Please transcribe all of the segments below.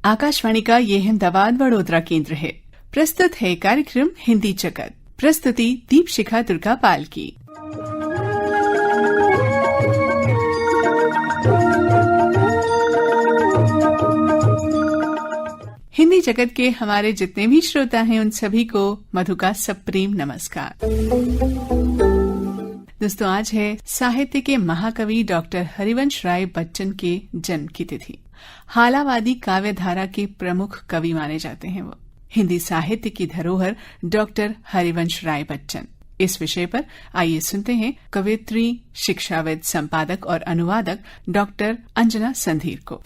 आकाशवाणी का ये अहमदाबाद वडोदरा केंद्र है। प्रस्तुत है कार्यक्रम हिंदी जगत। प्रस्तुति दीपशिखा दुर्गापाल की। हिंदी जगत के हमारे जितने भी श्रोता हैं उन सभी को मधु का सप्रेम नमस्कार। दोस्तों, आज है साहित्य के महाकवि डॉक्टर हरिवंश राय बच्चन के जन्म की तिथि। हालावादी काव्य धारा के प्रमुख कवि माने जाते हैं वो। हिंदी साहित्य की धरोहर डॉक्टर हरिवंश राय बच्चन। इस विषय पर आइए सुनते हैं कवयित्री, शिक्षाविद, संपादक और अनुवादक डॉक्टर अंजना संधीर को।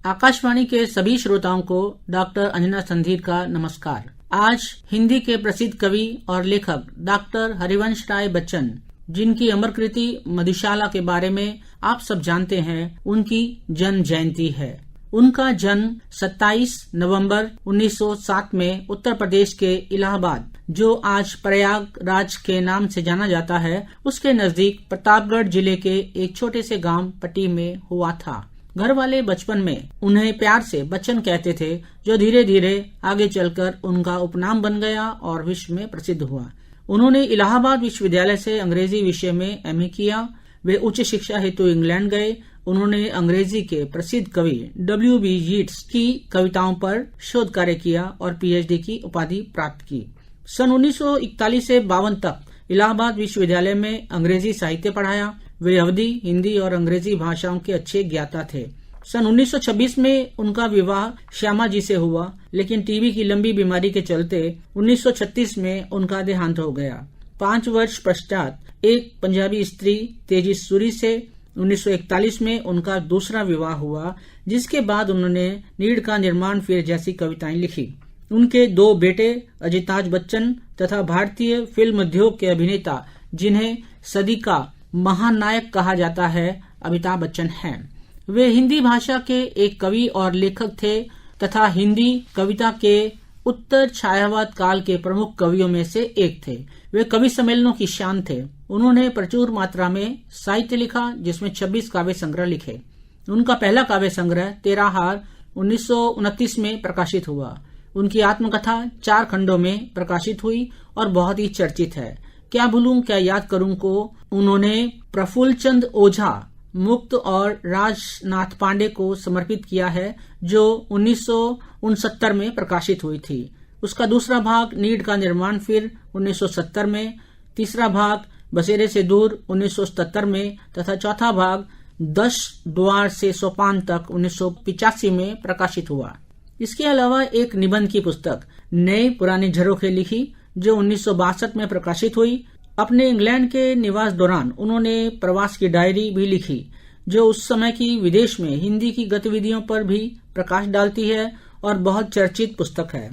आकाशवाणी के सभी श्रोताओं को डॉक्टर अंजना संधीर का नमस्कार। आज हिंदी के प्रसिद्ध कवि और लेखक डॉक्टर हरिवंश राय बच्चन, जिनकी अमर कृति मधुशाला के बारे में आप सब जानते हैं, उनकी जन्म जयंती है। उनका जन्म 27 नवंबर 1907 में उत्तर प्रदेश के इलाहाबाद, जो आज प्रयागराज के नाम से जाना जाता है, उसके नजदीक प्रतापगढ़ जिले के एक छोटे से गांव पट्टी में हुआ था। घर वाले बचपन में उन्हें प्यार से बच्चन कहते थे, जो धीरे धीरे आगे चलकर उनका उपनाम बन गया और विश्व में प्रसिद्ध हुआ। उन्होंने इलाहाबाद विश्वविद्यालय से अंग्रेजी विषय में एमए किया। वे उच्च शिक्षा हेतु इंग्लैंड गए। उन्होंने अंग्रेजी के प्रसिद्ध कवि W.B. यीट्स की कविताओं पर शोध कार्य किया और PhD की उपाधि प्राप्त की। सन 1941 से 52 तक इलाहाबाद विश्वविद्यालय में अंग्रेजी साहित्य पढ़ाया। वे अवधी, हिंदी और अंग्रेजी भाषाओं के अच्छे ज्ञाता थे। सन 1926 में उनका विवाह श्यामा जी से हुआ, लेकिन टीबी की लंबी बीमारी के चलते 1936 में उनका देहांत हो गया। 5 वर्ष पश्चात एक पंजाबी स्त्री तेजस्वी से 1941 में उनका दूसरा विवाह हुआ, जिसके बाद उन्होंने नीड़ का निर्माण फिर जैसी कविताएं लिखी। उनके 2 बेटे अजिताज बच्चन तथा भारतीय फिल्म उद्योग के अभिनेता, जिन्हें सदी का महानायक कहा जाता है, अमिताभ बच्चन हैं। वे हिंदी भाषा के एक कवि और लेखक थे तथा हिंदी कविता के उत्तर छायावाद काल के प्रमुख कवियों में से एक थे। वे कवि सम्मेलनों की शान थे। उन्होंने प्रचुर मात्रा में साहित्य लिखा, जिसमें 26 काव्य संग्रह लिखे। उनका पहला काव्य संग्रह 13 हार 1929 में प्रकाशित हुआ। उनकी आत्मकथा 4 खंडों में प्रकाशित हुई और बहुत ही चर्चित है। क्या भूलूं क्या याद करूं को उन्होंने प्रफुल्ल चंद ओझा, मुक्त और राजनाथ पांडे को समर्पित किया है, जो 1969 में प्रकाशित हुई थी। उसका दूसरा भाग नीड़ का निर्माण फिर 1970 में, तीसरा भाग बसेरे से दूर 1977 में तथा चौथा भाग 10 द्वार से सोपान तक 1985 में प्रकाशित हुआ। इसके अलावा एक निबंध की पुस्तक नए पुराने झरोखे लिखी, जो 1962 में प्रकाशित हुई। अपने इंग्लैंड के निवास दौरान उन्होंने प्रवास की डायरी भी लिखी, जो उस समय की विदेश में हिंदी की गतिविधियों पर भी प्रकाश डालती है और बहुत चर्चित पुस्तक है।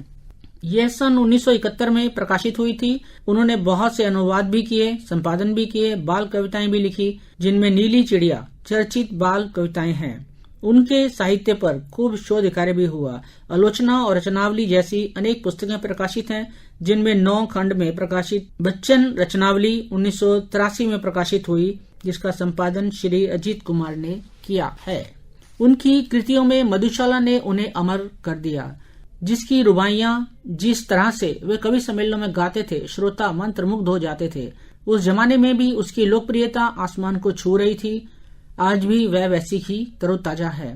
यह सन 1971 में प्रकाशित हुई थी। उन्होंने बहुत से अनुवाद भी किए, संपादन भी किए, बाल कविताएं भी लिखी, जिनमें नीली चिड़िया चर्चित बाल कविताएं हैं। उनके साहित्य पर खूब शोध कार्य भी हुआ। आलोचना और रचनावली जैसी अनेक पुस्तकें प्रकाशित हैं, जिनमें 9 खंड में प्रकाशित बच्चन रचनावली 1983 में प्रकाशित हुई, जिसका संपादन श्री अजीत कुमार ने किया है। उनकी कृतियों में मधुशाला ने उन्हें अमर कर दिया, जिसकी रुबाइयां जिस तरह से वे कवि सम्मेलनों में गाते थे, श्रोता मंत्रमुग्ध हो जाते थे। उस जमाने में भी उसकी लोकप्रियता आसमान को छू रही थी। आज भी वह वैसी ही तरोताजा है।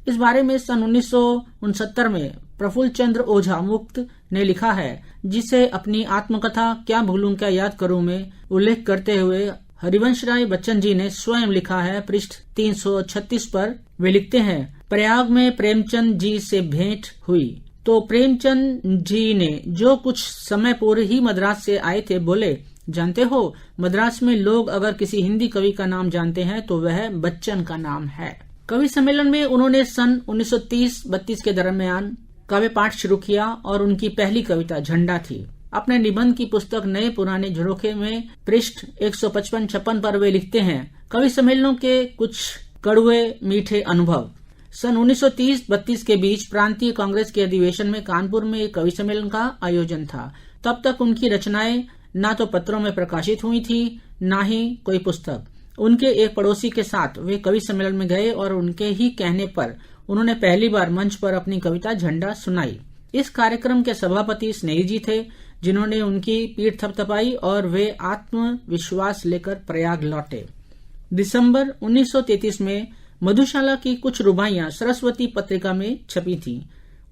इस बारे में सन 1969 में प्रफुल्ल चंद्र ओझा मुक्त ने लिखा है, जिसे अपनी आत्मकथा क्या भूलूं क्या याद करूं में उल्लेख करते हुए हरिवंश राय बच्चन जी ने स्वयं लिखा है। पृष्ठ 336 पर वे लिखते हैं, प्रयाग में प्रेमचंद जी से भेंट हुई तो प्रेमचंद जी ने जो कुछ समय पूर्व ही मद्रास से आए थे, बोले, जानते हो, मद्रास में लोग अगर किसी हिंदी कवि का नाम जानते हैं तो वह बच्चन का नाम है। कवि सम्मेलन में उन्होंने सन 1930-32 के दरमियान काव्य पाठ शुरू किया और उनकी पहली कविता झंडा थी। अपने निबंध की पुस्तक नए पुराने झरोखे में पृष्ठ 155-56 पर वे लिखते हैं, कवि सम्मेलनों के कुछ कड़वे मीठे अनुभव। सन 1930-32 के बीच प्रांतीय कांग्रेस के अधिवेशन में कानपुर में एक कवि सम्मेलन का आयोजन था। तब तक उनकी रचनाएं न तो पत्रों में प्रकाशित हुई थी, ना ही कोई पुस्तक। उनके एक पड़ोसी के साथ वे कवि सम्मेलन में गए और उनके ही कहने पर उन्होंने पहली बार मंच पर अपनी कविता झंडा सुनाई। इस कार्यक्रम के सभापति स्नेही जी थे, जिन्होंने उनकी पीठ थपथपाई और वे आत्मविश्वास लेकर प्रयाग लौटे। दिसंबर 1933 में मधुशाला की कुछ रुबाइयां सरस्वती पत्रिका में छपी थीं।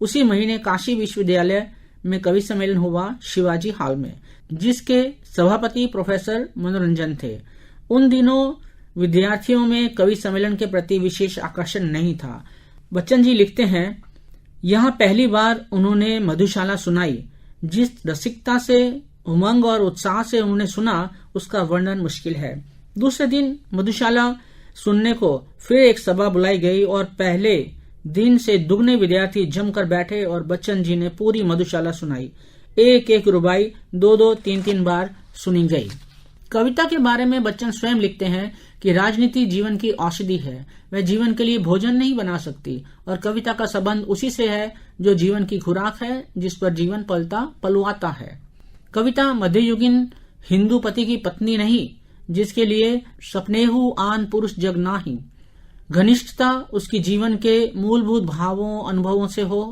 उसी महीने काशी विश्वविद्यालय में कवि सम्मेलन हुआ शिवाजी हॉल में, जिसके सभापति प्रोफेसर मनोरंजन थे। उन दिनों विद्यार्थियों में कवि सम्मेलन के प्रति विशेष आकर्षण नहीं था। बच्चन जी लिखते हैं, यहाँ पहली बार उन्होंने मधुशाला सुनाई। जिस रसिकता से, उमंग और उत्साह से उन्होंने सुना, उसका वर्णन मुश्किल है। दूसरे दिन मधुशाला सुनने को फिर एक सभा बुलाई गई और पहले दिन से दुगने विद्यार्थी जमकर बैठे और बच्चन जी ने पूरी मधुशाला सुनाई। एक एक रुबाई 2-2, 3-3 बार सुनी गई। कविता के बारे में बच्चन स्वयं लिखते हैं कि राजनीति जीवन की औषधि है, वह जीवन के लिए भोजन नहीं बना सकती और कविता का संबंध उसी से है जो जीवन की खुराक है, जिस पर जीवन पलुआता है। कविता मध्ययुगीन हिंदू पति की पत्नी नहीं, जिसके लिए सपनेहु आन पुरुष जग नाही। घनिष्ठता उसकी जीवन के मूलभूत भावों अनुभवों से हो,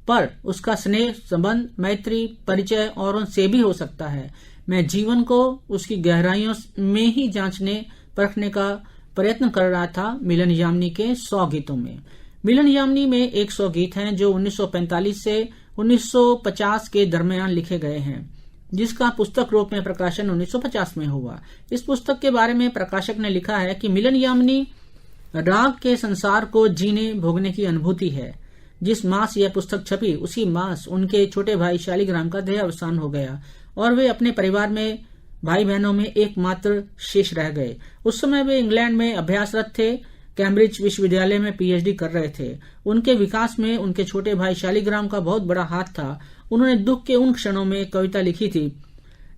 पर उसका स्नेह संबंध, मैत्री, परिचय औरों से भी हो सकता है। मैं जीवन को उसकी गहराइयों में ही जांचने परखने का प्रयत्न कर रहा था मिलन यामिनी के 100 गीतों में। मिलन यामिनी में 100 गीत हैं जो 1945 से 1950 के दरमियान लिखे गए हैं, जिसका पुस्तक रूप में प्रकाशन 1950 में हुआ। इस पुस्तक के बारे में प्रकाशक ने लिखा है कि मिलन यामिनी राग के संसार को जीने भोगने की अनुभूति है। जिस मास यह पुस्तक छपी, उसी मास उनके छोटे भाई शालिग्राम का देहावसान हो गया और वे अपने परिवार में भाई बहनों में एकमात्र शेष रह गए। उस समय वे इंग्लैंड में अभ्यासरत थे, कैम्ब्रिज विश्वविद्यालय में पीएचडी कर रहे थे। उनके विकास में उनके छोटे भाई शालिग्राम का बहुत बड़ा हाथ था। उन्होंने दुख के उन क्षणों में कविता लिखी थी,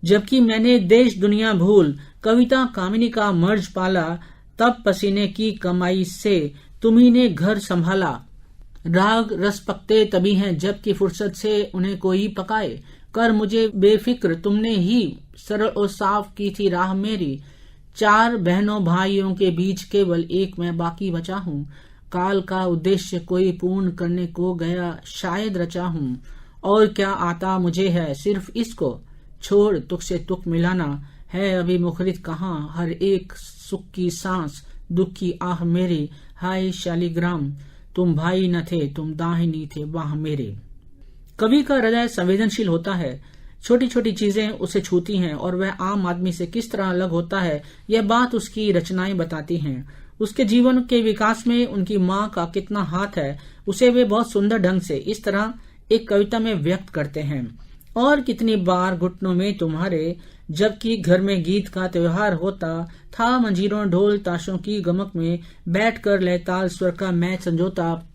जबकि मैंने देश दुनिया भूल कविता कामिनी का मर्ज पाला, तब पसीने की कमाई से तुम्ही ने घर संभाला। राग रस पकते तभी हैं जबकि फुर्सत से उन्हें कोई पकाए, कर मुझे बेफिक्र तुमने ही सरल और साफ की थी राह मेरी। 4 बहनों भाइयों के बीच केवल एक मैं बाकी बचा हूँ, काल का उद्देश्य कोई पूर्ण करने को गया शायद रचा हूँ, और क्या आता मुझे है सिर्फ इसको छोड़ तुक से तुक मिलाना, है अभी मुखरित कहाँ हर एक सुख की सांस, दुख की आह मेरी, हाय शालिग्राम तुम भाई न थे तुम दाहिनी थे वाह मेरे। कवि का हृदय संवेदनशील होता है, छोटी छोटी चीजें उसे छूती हैं और वह आम आदमी से किस तरह अलग होता है, यह बात उसकी रचनाएं बताती हैं। उसके जीवन के विकास में उनकी माँ का कितना हाथ है, उसे वे बहुत सुंदर ढंग से इस तरह एक कविता में व्यक्त करते हैं। और कितनी बार घुटनों में तुम्हारे, जबकि घर में गीत का त्योहार होता था, मंजीरों ढोल ताशों की गमक में बैठकर लयताल स्वर का मैं संजोता,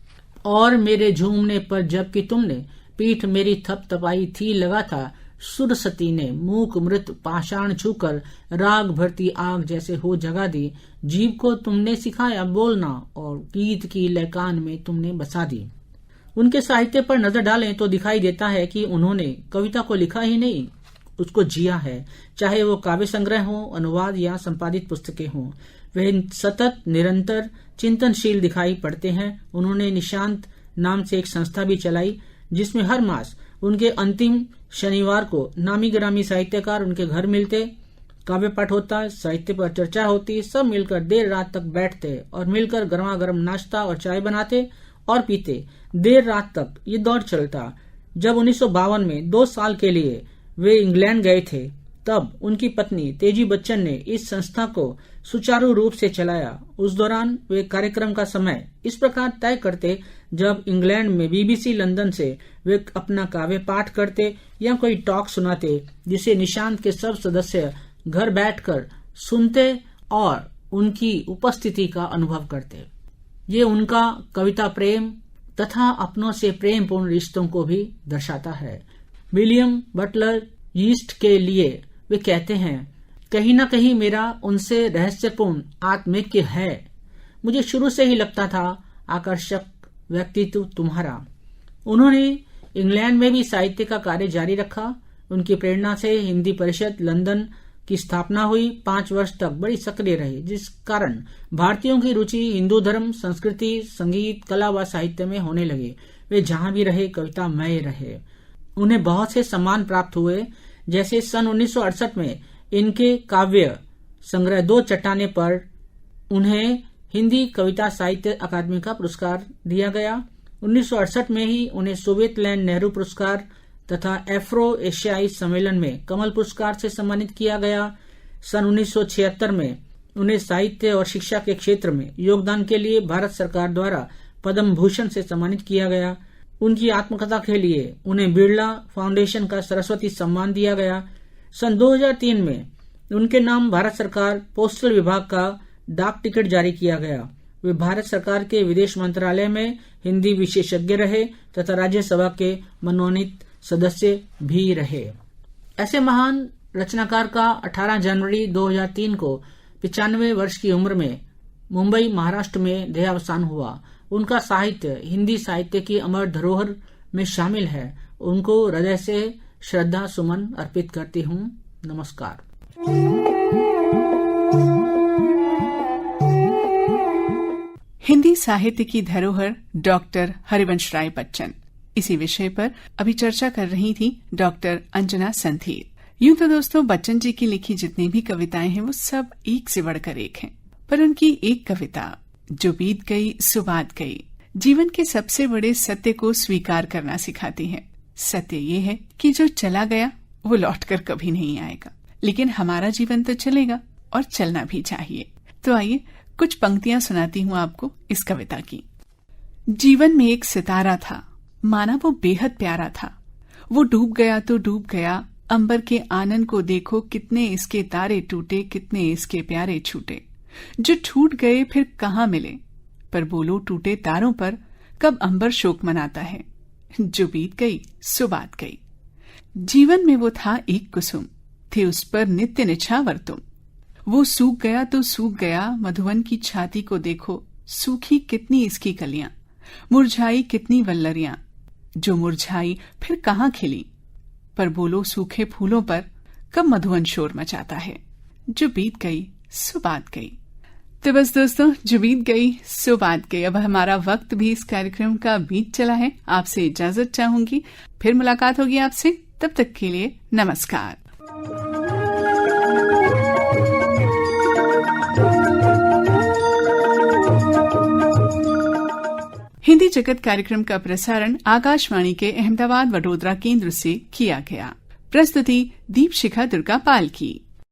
और मेरे झूमने पर जबकि तुमने पीठ मेरी थपथपाई थी लगा था, सुरसती ने मूक मृत पाषाण छूकर राग भरती आग जैसे हो जगा दी, जीव को तुमने सिखाया बोलना और गीत की लयकान में तुमने बसा दी। उनके साहित्य पर नजर डालें तो दिखाई देता है कि उन्होंने कविता को लिखा ही नहीं, उसको जिया है। चाहे वो काव्य संग्रह हो, अनुवाद या संपादित पुस्तकें हों, वे सतत निरंतर चिंतनशील दिखाई पड़ते हैं। उन्होंने निशांत नाम से एक संस्था भी चलाई, जिसमें हर मास उनके अंतिम शनिवार को नामी गिरामी साहित्यकार उनके घर मिलते, काव्य पाठ होता, साहित्य पर चर्चा होती, सब मिलकर देर रात तक बैठते और मिलकर गर्मा गर्म नाश्ता और चाय बनाते और पीते। देर रात तक ये दौर चलता। जब 1952 में 2 साल के लिए वे इंग्लैंड गए थे, तब उनकी पत्नी तेजी बच्चन ने इस संस्था को सुचारू रूप से चलाया। उस दौरान वे कार्यक्रम का समय इस प्रकार तय करते, जब इंग्लैंड में बीबीसी लंदन से वे अपना काव्य पाठ करते या कोई टॉक सुनाते, जिसे निशांत के सब सदस्य घर बैठकर सुनते और उनकी उपस्थिति का अनुभव करते। ये उनका कविता प्रेम तथा अपनों से प्रेम पूर्ण रिश्तों को भी दर्शाता है। विलियम बटलर यीस्ट के लिए वे कहते हैं, कहीं न कहीं मेरा उनसे रहस्यपूर्ण आत्मिक्य है। मुझे शुरू से ही लगता था आकर्षक व्यक्तित्व तुम्हारा। उन्होंने इंग्लैंड में भी साहित्य का कार्य जारी रखा। उनकी प्रेरणा से हिंदी परिषद लंदन की स्थापना हुई 5 वर्ष तक बड़ी सक्रिय रहे, जिस कारण भारतीयों की रुचि हिंदू धर्म, संस्कृति, संगीत, कला व साहित्य में होने लगे। वे जहां भी रहे कवितामय रहे। उन्हें बहुत से सम्मान प्राप्त हुए, जैसे सन 1968 में इनके काव्य संग्रह 2 चट्टाने पर उन्हें हिंदी कविता साहित्य अकादमी का पुरस्कार दिया गया। 1968 में ही उन्हें सोवियत लैंड नेहरू पुरस्कार तथा एफ्रो एशियाई सम्मेलन में कमल पुरस्कार से सम्मानित किया गया। सन 1976 में उन्हें साहित्य और शिक्षा के क्षेत्र में योगदान के लिए भारत सरकार द्वारा पद्म भूषण से सम्मानित किया गया। उनकी आत्मकथा के लिए उन्हें बिरला फाउंडेशन का सरस्वती सम्मान दिया गया। सन 2003 में उनके नाम भारत सरकार पोस्टल विभाग का डाक टिकट जारी किया गया। वे भारत सरकार के विदेश मंत्रालय में हिंदी विशेषज्ञ रहे तथा राज्यसभा के मनोनीत सदस्य भी रहे। ऐसे महान रचनाकार का 18 जनवरी 2003 को 95 वर्ष की उम्र में मुंबई, महाराष्ट्र में देहावसान हुआ। उनका साहित्य हिंदी साहित्य की अमर धरोहर में शामिल है। उनको हृदय से श्रद्धा सुमन अर्पित करती हूँ। नमस्कार। हिंदी साहित्य की धरोहर डॉक्टर हरिवंश राय बच्चन, इसी विषय पर अभी चर्चा कर रही थी डॉक्टर अंजना संधीर। यूं तो दोस्तों बच्चन जी की लिखी जितनी भी कविताएं हैं वो सब एक से बढ़कर एक हैं, पर उनकी एक कविता जो बीत गई सो बात गई जीवन के सबसे बड़े सत्य को स्वीकार करना सिखाती है। सत्य ये है कि जो चला गया वो लौटकर कभी नहीं आएगा, लेकिन हमारा जीवन तो चलेगा और चलना भी चाहिए। तो आइए कुछ पंक्तियां सुनाती हूँ आपको इस कविता की। जीवन में एक सितारा था, माना वो बेहद प्यारा था। वो डूब गया तो डूब गया, अंबर के आनन को देखो, कितने इसके तारे टूटे, कितने इसके प्यारे छूटे। जो छूट गए फिर कहाँ मिले, पर बोलो टूटे तारों पर कब अंबर शोक मनाता है। जो बीत गई सो बात गई। जीवन में वो था एक कुसुम, थे उस पर नित्य निछावर तुम। वो सूख गया तो सूख गया, मधुवन की छाती को देखो, सूखी कितनी इसकी कलियां, मुरझाई कितनी वल्लरियां। जो मुरझाई फिर कहाँ खिली, पर बोलो सूखे फूलों पर कब मधुवन शोर मचाता है। जो बीत गई सो बात गई। तो बस दोस्तों, जो बीत गई सो बात गई। अब हमारा वक्त भी इस कार्यक्रम का बीत चला है। आपसे इजाजत चाहूंगी, फिर मुलाकात होगी आपसे। तब तक के लिए नमस्कार। हिंदी जगत कार्यक्रम का प्रसारण आकाशवाणी के अहमदाबाद वडोदरा केंद्र से किया गया। प्रस्तुति दीपशिखा दुर्गा पाल की।